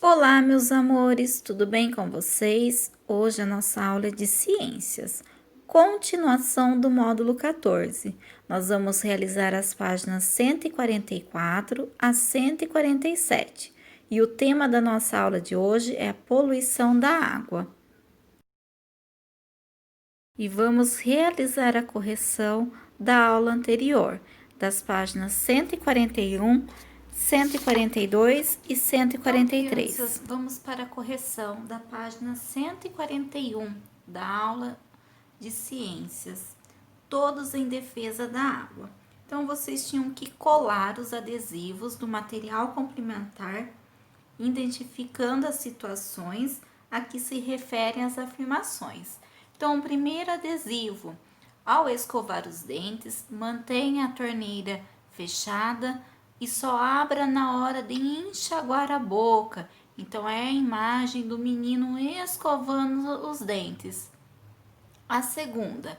Olá, meus amores, tudo bem com vocês? Hoje a nossa aula é de ciências, continuação do módulo 14. Nós vamos realizar as páginas 144 a 147 e o tema da nossa aula de hoje é a poluição da água. E vamos realizar a correção da aula anterior, das páginas 141, 142 e 143. Então, crianças, vamos para a correção da página 141 da aula de ciências, todos em defesa da água. Então, vocês tinham que colar os adesivos do material complementar, identificando as situações a que se referem as afirmações. Então, o primeiro adesivo: ao escovar os dentes, mantenha a torneira fechada e só abra na hora de enxaguar a boca. Então, é a imagem do menino escovando os dentes. A segunda: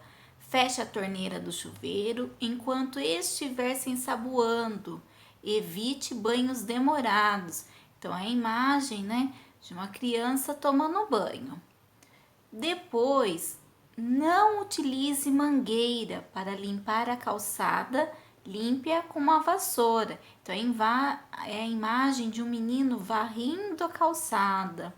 feche a torneira do chuveiro enquanto estiver se ensaboando. Evite banhos demorados. Então, é a imagem, de uma criança tomando banho. Depois, não utilize mangueira para limpar a calçada, limpe-a com uma vassoura. Então, é a imagem de um menino varrendo a calçada.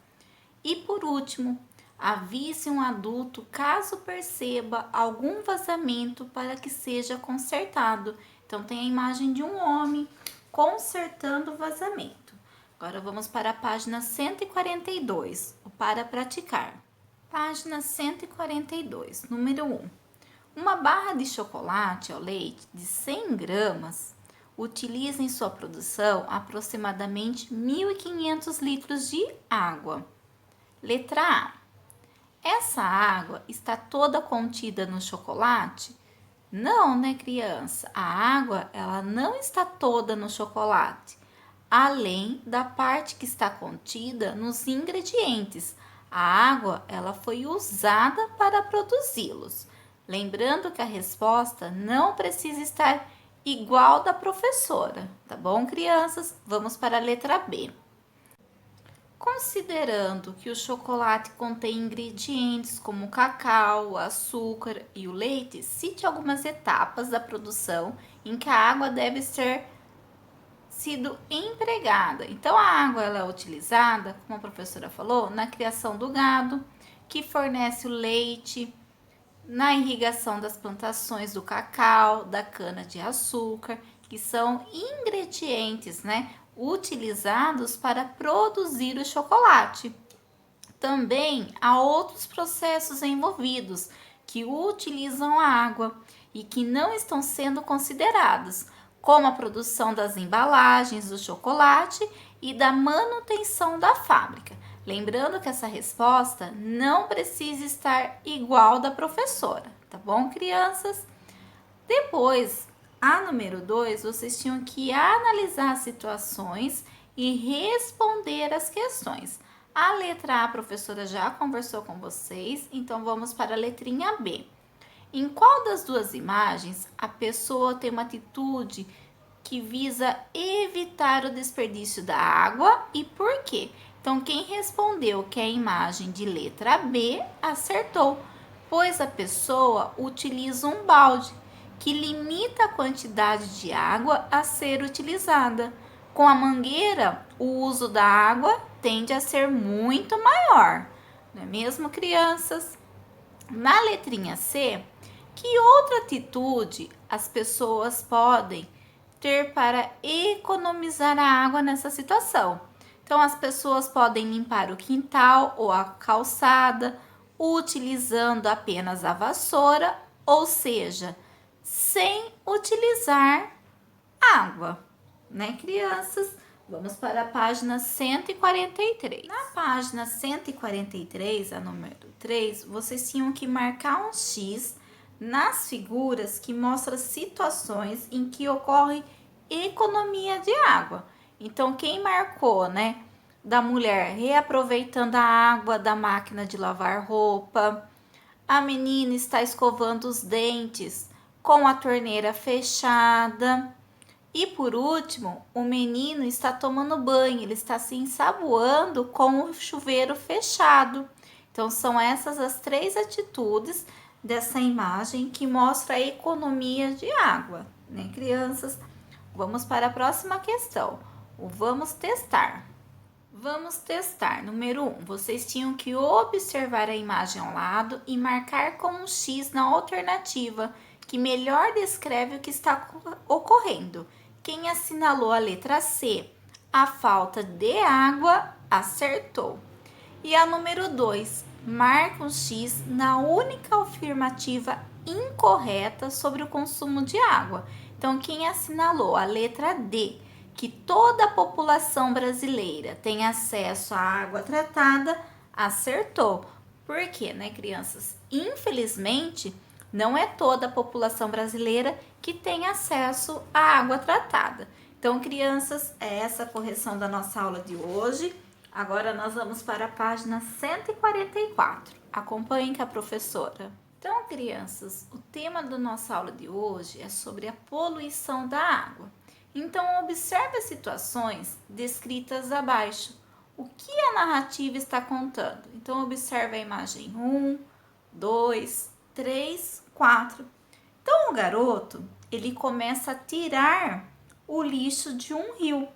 E por último, avise um adulto caso perceba algum vazamento para que seja consertado. Então, tem a imagem de um homem consertando o vazamento. Agora, vamos para a página 142, o para praticar. Página 142, número 1. Uma barra de chocolate ao leite de 100 gramas utiliza em sua produção aproximadamente 1.500 litros de água. Letra A. Essa água está toda contida no chocolate? Não, criança? A água, ela não está toda no chocolate, além da parte que está contida nos ingredientes. A água, ela foi usada para produzi-los. Lembrando que a resposta não precisa estar igual da professora, tá bom, crianças? Vamos para a letra B. Considerando que o chocolate contém ingredientes como o cacau, o açúcar e o leite, cite algumas etapas da produção em que a água deve ter sido empregada. Então, a água ela é utilizada, como a professora falou, na criação do gado, que fornece o leite, na irrigação das plantações do cacau, da cana-de-açúcar, que são ingredientes, utilizados para produzir o chocolate. Também há outros processos envolvidos que utilizam a água e que não estão sendo considerados, como a produção das embalagens do chocolate e da manutenção da fábrica. Lembrando que essa resposta não precisa estar igual da professora, tá bom, crianças? Depois, a número 2, vocês tinham que analisar situações e responder as questões. A letra A, a professora já conversou com vocês, então vamos para a letrinha B. Em qual das duas imagens a pessoa tem uma atitude que visa evitar o desperdício da água e por quê? Então, quem respondeu que é a imagem de letra B acertou, pois a pessoa utiliza um balde que limita a quantidade de água a ser utilizada. Com a mangueira, o uso da água tende a ser muito maior, não é mesmo, crianças? Na letrinha C, que outra atitude as pessoas podem ter para economizar a água nessa situação? Então, as pessoas podem limpar o quintal ou a calçada utilizando apenas a vassoura, ou seja, sem utilizar água, crianças? Vamos para a página 143. Na página 143, a número 3, vocês tinham que marcar um X nas figuras que mostram situações em que ocorre economia de água. Então, quem marcou, da mulher reaproveitando a água da máquina de lavar roupa, a menina está escovando os dentes com a torneira fechada E por último, o menino está tomando banho, ele está se ensaboando com o chuveiro fechado. Então, são essas as 3 atitudes dessa imagem que mostra a economia de água, né, crianças? Vamos para a próxima questão. O vamos testar. Vamos testar. Número 1. Vocês tinham que observar a imagem ao lado e marcar com um X na alternativa que melhor descreve o que está ocorrendo. Quem assinalou a letra C, a falta de água, acertou. E a número 2, marca um X na única afirmativa incorreta sobre o consumo de água. Então, quem assinalou a letra D, que toda a população brasileira tem acesso à água tratada, acertou. Por quê, né, crianças? Infelizmente, não é toda a população brasileira que tem acesso à água tratada. Então, crianças, é essa a correção da nossa aula de hoje. Agora nós vamos para a página 144. Acompanhem com a professora. Então, crianças, o tema da nossa aula de hoje é sobre a poluição da água. Então, observe as situações descritas abaixo. O que a narrativa está contando? Então, observe a imagem 1, 2, 3, 4. Então, o garoto, ele começa a tirar o lixo de um rio.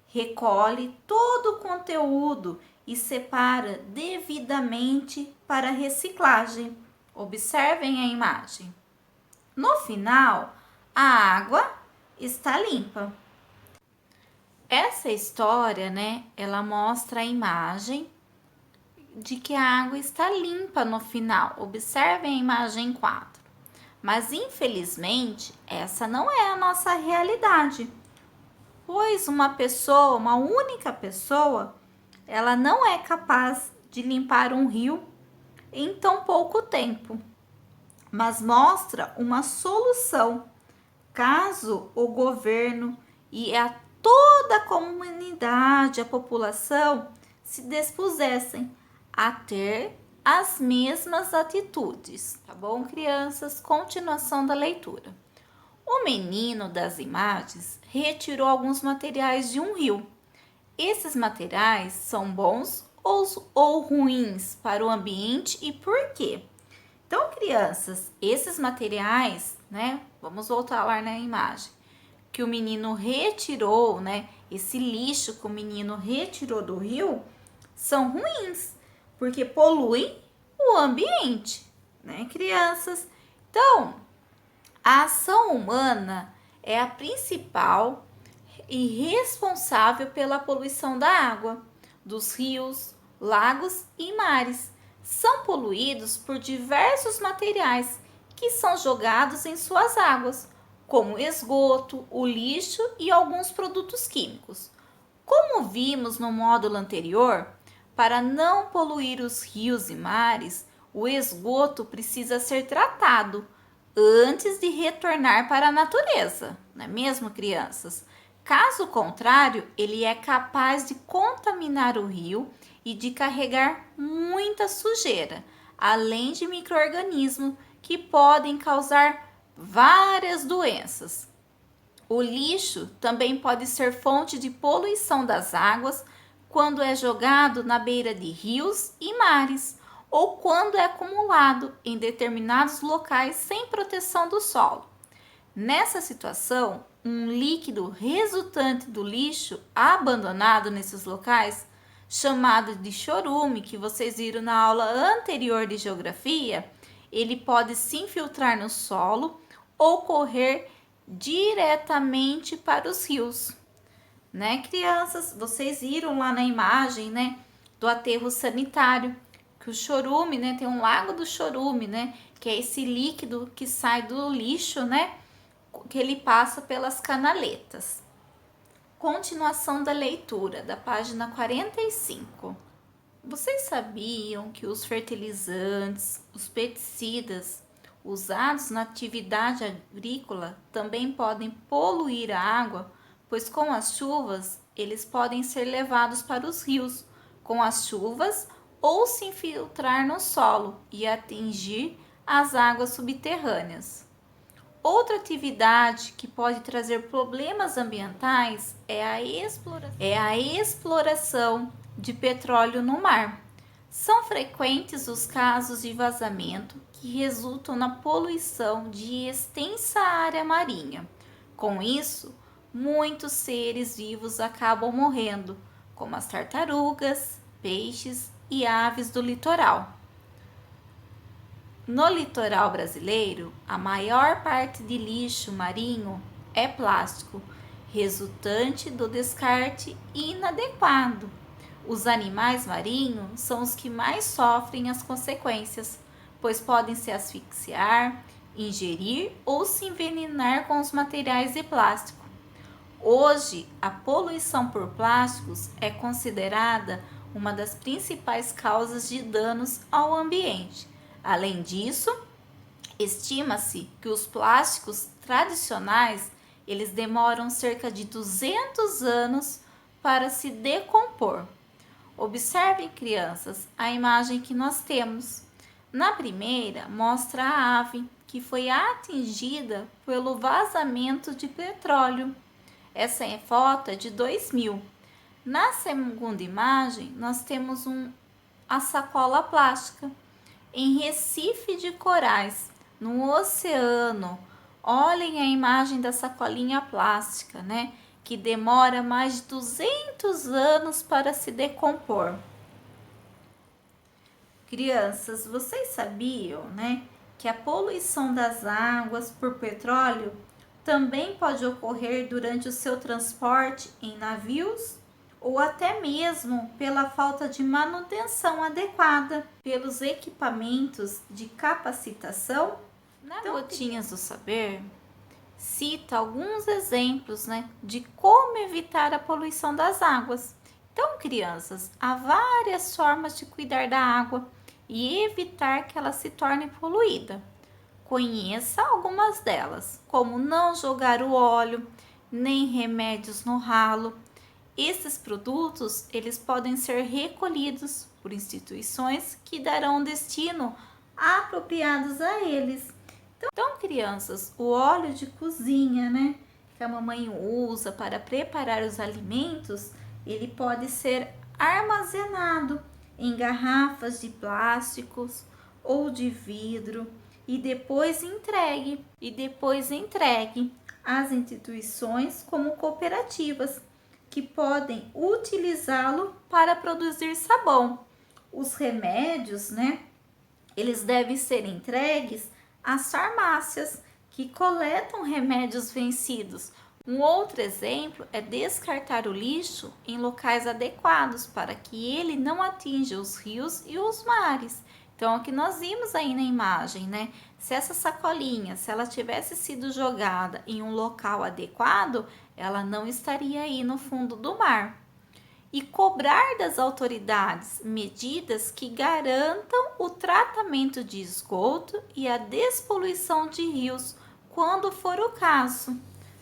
Recolhe todo o conteúdo e separa devidamente para reciclagem. Observem a imagem. No final, a água está limpa. Essa história, né, ela mostra a imagem de que a água está limpa no final. Observem a imagem 4. Mas, infelizmente, essa não é a nossa realidade. Pois uma pessoa, uma única pessoa, ela não é capaz de limpar um rio em tão pouco tempo, mas mostra uma solução caso o governo e toda a comunidade, a população, se dispusessem a ter as mesmas atitudes, tá bom, crianças? Continuação da leitura. O menino das imagens retirou alguns materiais de um rio. Esses materiais são bons ou ruins para o ambiente e por quê? Então, crianças, esses materiais, né? Vamos voltar lá na imagem. Que o menino retirou, né? Esse lixo que o menino retirou do rio são ruins, porque poluem o ambiente, né, crianças? Então, a ação humana é a principal e responsável pela poluição da água, dos rios, lagos e mares. São poluídos por diversos materiais que são jogados em suas águas, como esgoto, o lixo e alguns produtos químicos. Como vimos no módulo anterior, para não poluir os rios e mares, o esgoto precisa ser tratado antes de retornar para a natureza, não é mesmo, crianças? Caso contrário, ele é capaz de contaminar o rio e de carregar muita sujeira, além de micro-organismos que podem causar várias doenças. O lixo também pode ser fonte de poluição das águas quando é jogado na beira de rios e mares, ou quando é acumulado em determinados locais sem proteção do solo. Nessa situação, um líquido resultante do lixo abandonado nesses locais, chamado de chorume, que vocês viram na aula anterior de geografia, ele pode se infiltrar no solo ou correr diretamente para os rios. Né, crianças? Vocês viram lá na imagem, né, do aterro sanitário, que o chorume, né, tem um lago do chorume, né, que é esse líquido que sai do lixo, né, que ele passa pelas canaletas. Continuação da leitura, da página 45. Vocês sabiam que os fertilizantes, os pesticidas usados na atividade agrícola também podem poluir a água, pois com as chuvas eles podem ser levados para os rios com as chuvas ou se infiltrar no solo e atingir as águas subterrâneas. Outra atividade que pode trazer problemas ambientais é a exploração de petróleo no mar. São frequentes os casos de vazamento que resultam na poluição de extensa área marinha. Com isso, muitos seres vivos acabam morrendo, como as tartarugas, peixes e aves do litoral. No litoral brasileiro, a maior parte de lixo marinho é plástico, resultante do descarte inadequado. Os animais marinhos são os que mais sofrem as consequências, pois podem se asfixiar, ingerir ou se envenenar com os materiais de plástico. Hoje, a poluição por plásticos é considerada uma das principais causas de danos ao ambiente. Além disso, estima-se que os plásticos tradicionais, eles demoram cerca de 200 anos para se decompor. Observem, crianças, a imagem que nós temos. Na primeira, mostra a ave que foi atingida pelo vazamento de petróleo. Essa foto é de 2000. Na segunda imagem, nós temos a sacola plástica. Em Recife de Corais, no oceano, olhem a imagem da sacolinha plástica, né? Que demora mais de 200 anos para se decompor. Crianças, vocês sabiam, né, que a poluição das águas por petróleo também pode ocorrer durante o seu transporte em navios ou até mesmo pela falta de manutenção adequada pelos equipamentos de capacitação? Na Gotinhas do Saber, cita alguns exemplos, né, de como evitar a poluição das águas. Então, crianças, há várias formas de cuidar da água e evitar que ela se torne poluída. Conheça algumas delas, como não jogar o óleo, nem remédios no ralo. Esses produtos, eles podem ser recolhidos por instituições que darão destino apropriados a eles. Então, crianças, o óleo de cozinha, né, que a mamãe usa para preparar os alimentos, ele pode ser armazenado em garrafas de plásticos ou de vidro e depois entregue às instituições como cooperativas que podem utilizá-lo para produzir sabão. Os remédios, né, eles devem ser entregues às farmácias que coletam remédios vencidos. Um outro exemplo é descartar o lixo em locais adequados para que ele não atinja os rios e os mares. Então, o que nós vimos aí na imagem, né? Se essa sacolinha, se ela tivesse sido jogada em um local adequado, ela não estaria aí no fundo do mar. E cobrar das autoridades medidas que garantam o tratamento de esgoto e a despoluição de rios, quando for o caso.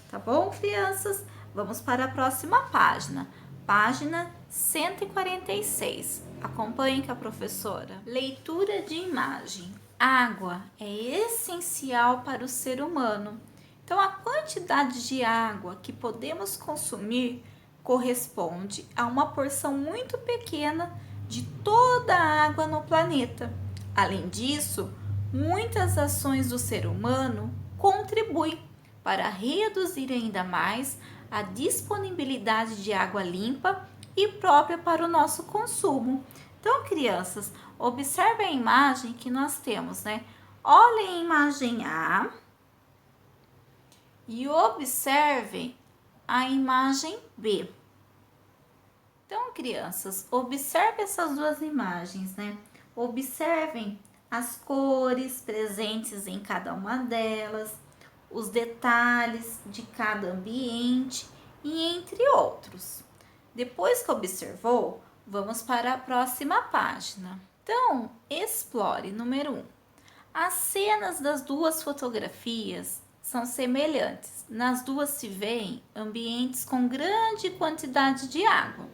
Tá bom, crianças? Vamos para a próxima página. Página 146. Acompanhe com a professora. Leitura de imagem. Água é essencial para o ser humano. Então, a quantidade de água que podemos consumir corresponde a uma porção muito pequena de toda a água no planeta. Além disso, muitas ações do ser humano contribuem para reduzir ainda mais a disponibilidade de água limpa e própria para o nosso consumo. Então, crianças, observe a imagem que nós temos, né? Olhem a imagem A e observem a imagem B. Então, crianças, observe essas duas imagens, né? Observem as cores presentes em cada uma delas, os detalhes de cada ambiente e entre outros. Depois que observou, vamos para a próxima página. Então, explore. Número 1. As cenas das duas fotografias são semelhantes. Nas duas se veem ambientes com grande quantidade de água,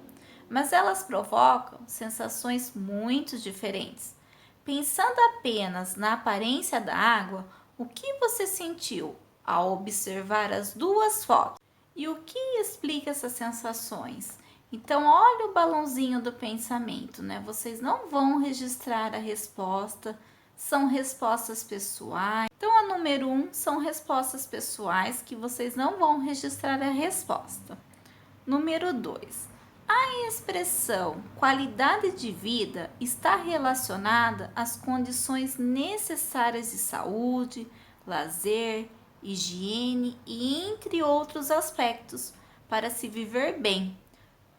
mas elas provocam sensações muito diferentes. Pensando apenas na aparência da água, o que você sentiu? ao observar as duas fotos. E o que explica essas sensações? Então, olha o balãozinho do pensamento, né? Vocês não vão registrar a resposta, são respostas pessoais. Então, a número 1 são respostas pessoais que vocês não vão registrar a resposta. Número 2. A expressão qualidade de vida está relacionada às condições necessárias de saúde, lazer, higiene e entre outros aspectos para se viver bem.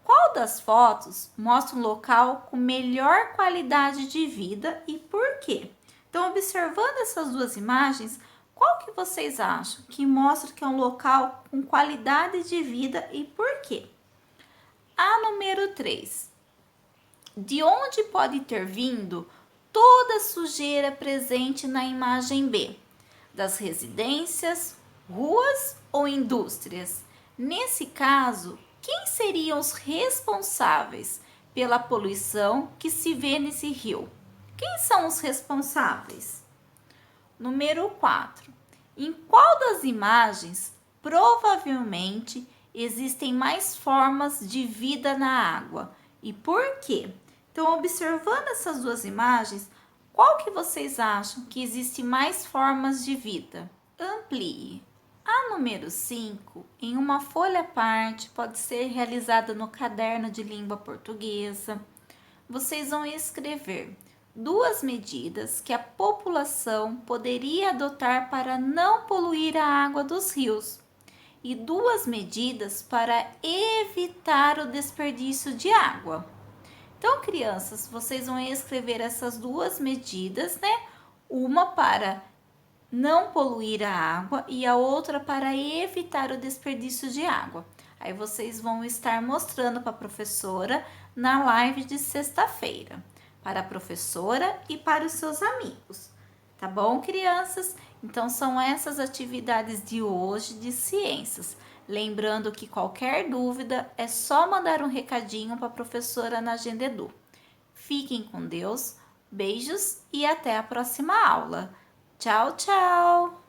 Qual das fotos mostra um local com melhor qualidade de vida e por quê? Então, observando essas duas imagens, qual que vocês acham que mostra que é um local com qualidade de vida e por quê? A número 3. De onde pode ter vindo toda a sujeira presente na imagem B? Das residências, ruas ou indústrias? Nesse caso, quem seriam os responsáveis pela poluição que se vê nesse rio? Quem são os responsáveis? Número 4. Em qual das imagens provavelmente existem mais formas de vida na água e por quê? Então, observando essas duas imagens, qual que vocês acham que existe mais formas de vida? Amplie. A número 5, em uma folha à parte, pode ser realizada no caderno de língua portuguesa. Vocês vão escrever 2 medidas que a população poderia adotar para não poluir a água dos rios e 2 medidas para evitar o desperdício de água. Então, crianças, vocês vão escrever essas 2 medidas, né? Uma para não poluir a água e a outra para evitar o desperdício de água. Aí vocês vão estar mostrando para a professora na live de sexta-feira, para a professora e para os seus amigos. Tá bom, crianças? Então, são essas atividades de hoje de ciências. Lembrando que qualquer dúvida é só mandar um recadinho para a professora na Agenda Edu. Fiquem com Deus, beijos e até a próxima aula. Tchau, tchau!